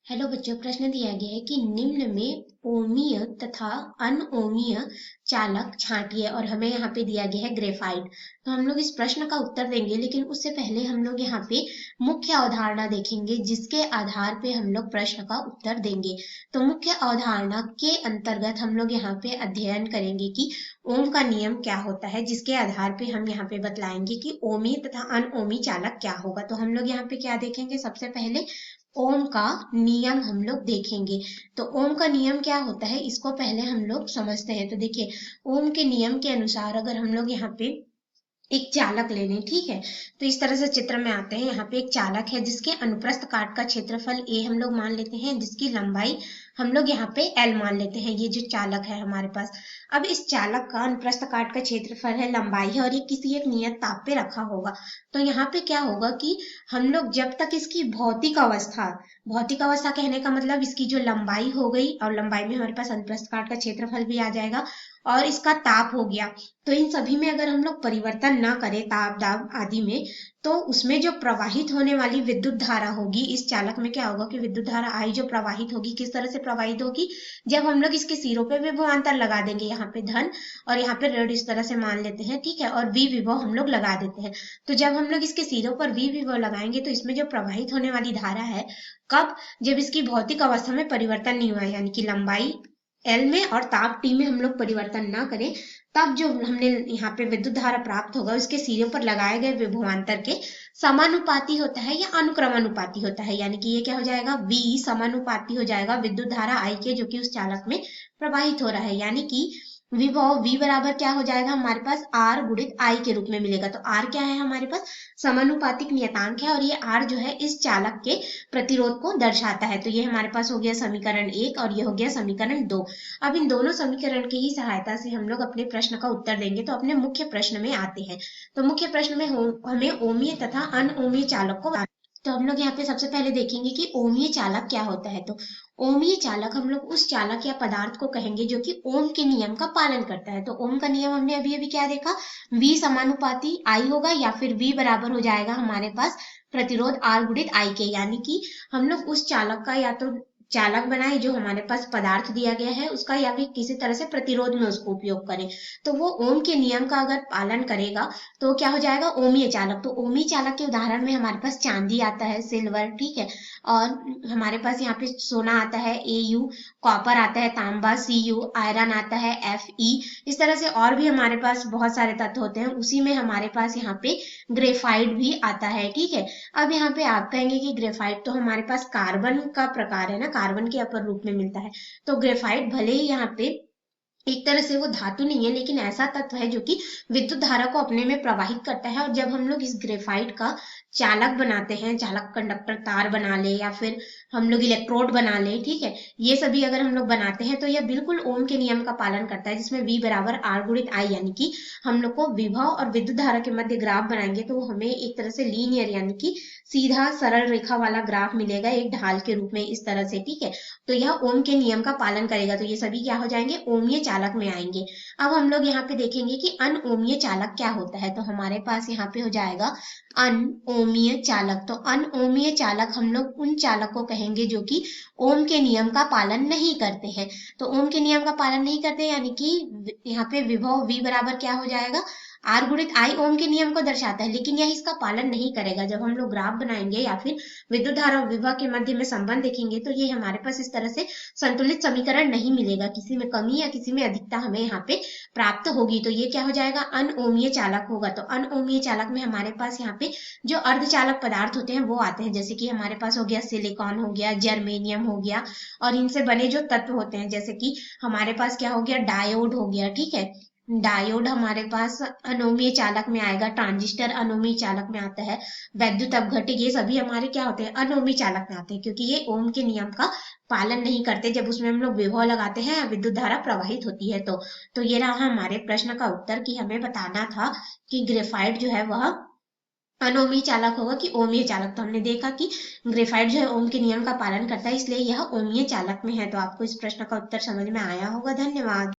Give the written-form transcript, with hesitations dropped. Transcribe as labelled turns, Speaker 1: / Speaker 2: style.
Speaker 1: Hello बच्चों, प्रश्न दिया गया है कि निम्न में ओमीय तथा अनओमीय चालक छांटिए और हमें यहाँ पे दिया गया है ग्रेफाइट। तो हम लोग इस प्रश्न का उत्तर देंगे, लेकिन उससे पहले हम लोग यहाँ पे मुख्य अवधारणा देखेंगे जिसके आधार पे हम लोग प्रश्न का उत्तर देंगे। तो मुख्य अवधारणा के अंतर्गत हम लोग यहाँ पे अध्ययन करेंगे कि ओम का नियम क्या होता है, जिसके आधार पे हम यहाँ पे बतलाएंगे कि ओमी तथा अनओमी चालक क्या होगा। तो हम लोग यहाँ पे क्या देखेंगे, सबसे पहले ओम का नियम हम लोग देखेंगे। तो ओम का नियम क्या होता है, इसको पहले हम लोग समझते हैं। तो देखिए, ओम के नियम के अनुसार अगर हम लोग यहाँ पे एक चालक ले लें, ठीक है, तो इस तरह से चित्र में आते हैं। यहाँ पे एक चालक है जिसके अनुप्रस्थ काट का क्षेत्रफल ए हम लोग मान लेते हैं, जिसकी लंबाई हम लोग यहाँ पे एल मान लेते हैं। ये जो चालक है हमारे पास, अब इस चालक का अनुप्रस्थ काट का क्षेत्रफल है, लंबाई है, और ये किसी एक नियत ताप पे रखा होगा। तो यहाँ पे क्या होगा कि हम लोग जब तक इसकी भौतिक अवस्था कहने का मतलब इसकी जो लंबाई हो गई, और लंबाई में हमारे पास अनुप्रस्थ काट का क्षेत्रफल भी आ जाएगा, और इसका ताप हो गया। तो इन सभी में अगर हम लोग परिवर्तन ना करें, ताप दाब आदि में, तो उसमें जो प्रवाहित होने वाली विद्युत धारा होगी, इस चालक में क्या होगा कि विद्युत धारा आई जो प्रवाहित होगी, किस तरह से प्रवाहित होगी, जब हम लोग इसके सिरों पे विभवांतर लगा देंगे, यहाँ पे धन और यहाँ पे ऋण, इस तरह से मान लेते हैं, ठीक है, और वी विभव हम लोग लगा देते हैं। तो जब हम लोग इसके सिरों पर वी विभव लगाएंगे, तो इसमें जो प्रवाहित होने वाली धारा है, कब, जब इसकी भौतिक अवस्था में परिवर्तन नहीं हुआ, यानी कि लंबाई एल में और ताप टी में हम लोग परिवर्तन ना करें, तब जो हमने यहाँ पे विद्युत धारा प्राप्त होगा उसके सिरे पर लगाए गए विभवांतर के समानुपाती होता है या अनुक्रमानुपाती होता है। यानी कि ये क्या हो जाएगा, V समानुपाती हो जाएगा विद्युत धारा I के, जो कि उस चालक में प्रवाहित हो रहा है। यानी कि विभव V बराबर क्या हो जाएगा हमारे पास, R गुणित I के रूप में मिलेगा। तो R क्या है हमारे पास, समानुपातिक नियतांक है, और ये R जो है इस चालक के प्रतिरोध को दर्शाता है। तो ये हमारे पास हो गया समीकरण 1 और ये हो गया समीकरण 2। अब इन दोनों समीकरण की ही सहायता से हम लोग अपने प्रश्न का उत्तर देंगे। तो अपने मुख्य प्रश्न में आते हैं। तो मुख्य प्रश्न में हमें ओमीय तथा अनओमीय चालक को, तो हम लोग यहाँ पे सबसे पहले देखेंगे कि ओमीय चालक क्या होता है। तो ओमीय चालक हम लोग उस चालक या पदार्थ को कहेंगे जो कि ओम के नियम का पालन करता है। तो ओम का नियम हमने अभी अभी क्या देखा, V समानुपाती I होगा, या फिर V बराबर हो जाएगा हमारे पास प्रतिरोध R गुणित I के। यानी कि हम लोग उस चालक का या तो चालक बनाए जो हमारे पास पदार्थ दिया गया है उसका, या फिर किसी तरह से प्रतिरोध में उसको उपयोग करें। तो वो ओम के नियम का अगर पालन करेगा तो क्या हो जाएगा, ओमीय चालक। तो ओमीय चालक के उदाहरण में हमारे पास चांदी आता है, सिल्वर, ठीक है, और हमारे पास यहाँ पे सोना आता है Au, कॉपर आता है, तांबा Cu, आयरन आता है Fe। इस तरह से और भी हमारे पास बहुत सारे तत्व होते हैं। उसी में हमारे पास यहाँ पे ग्रेफाइट भी आता है, ठीक है। अब यहाँ पे आप कहेंगे कि ग्रेफाइट तो हमारे पास कार्बन का प्रकार है ना, कार्बन के अपर रूप में मिलता है। तो ग्रेफाइट भले ही यहाँ पे एक तरह से वो धातु नहीं है, लेकिन ऐसा तत्व है जो कि विद्युत धारा को अपने में प्रवाहित करता है। और जब हम लोग इस ग्रेफाइट का चालक बनाते हैं, चालक कंडक्टर तार बना ले, या फिर हम लोग इलेक्ट्रोड बना ले, ठीक है, ये सभी अगर हम लोग बनाते हैं तो यह बिल्कुल ओम के नियम का पालन करता है, जिसमें V बराबर R गुणित I। यानी कि हम लोग को विभव और विद्युत धारा के मध्य ग्राफ बनाएंगे तो वो हमें एक तरह से लीनियर, यानी कि सीधा सरल रेखा वाला ग्राफ मिलेगा, एक ढाल के रूप में, इस तरह से, ठीक है। तो यह ओम के नियम का पालन करेगा। तो ये सभी क्या हो जाएंगे, ओमीय चालक में आएंगे। अब हम लोग यहाँ पे देखेंगे कि अनओमीय चालक क्या होता है। तो हमारे पास यहाँ पे हो जाएगा अनओमीय चालक। तो अनओमीय चालक हम लोग उन चालक को कहेंगे जो कि ओम के नियम का पालन नहीं करते हैं। तो ओम के नियम का पालन नहीं करते, यानी कि यहाँ पे विभव V बराबर क्या हो जाएगा, R गुणित I ओम के नियम को दर्शाता है, लेकिन यह इसका पालन नहीं करेगा। जब हम लोग ग्राफ बनाएंगे या फिर विद्युत धारा और विभव के मध्य में संबंध देखेंगे तो ये हमारे पास इस तरह से संतुलित समीकरण नहीं मिलेगा, किसी में कमी या किसी में अधिकता हमें यहाँ पे प्राप्त होगी। तो ये क्या हो जाएगा, अनओमीय चालक होगा। तो अनओमीय चालक में हमारे पास यहाँ पे जो अर्धचालक पदार्थ होते हैं वो आते हैं, जैसे कि हमारे पास हो गया सिलिकॉन, हो गया जर्मेनियम, हो गया, और इनसे बने जो तत्व होते हैं, जैसे कि हमारे पास क्या हो गया, डायोड हो गया, ठीक है। डायोड हमारे पास अनोमीय चालक में आएगा, ट्रांजिस्टर अनोमीय चालक में आता है, वैद्युत अपघटित, ये सभी हमारे क्या होते हैं, अनोमीय चालक में आते हैं, क्योंकि ये ओम के नियम का पालन नहीं करते। जब उसमें हम लोग विभव लगाते हैं विद्युत धारा प्रवाहित होती है। तो ये रहा हमारे प्रश्न का उत्तर कि हमें बताना था कि ग्रेफाइट जो है वह अनोमीय चालक होगा कि ओमीय चालक। तो हमने देखा कि ग्रेफाइट जो है ओम के नियम का पालन करता है, इसलिए यह ओमीय चालक में है। तो आपको इस प्रश्न का उत्तर समझ में आया होगा। धन्यवाद।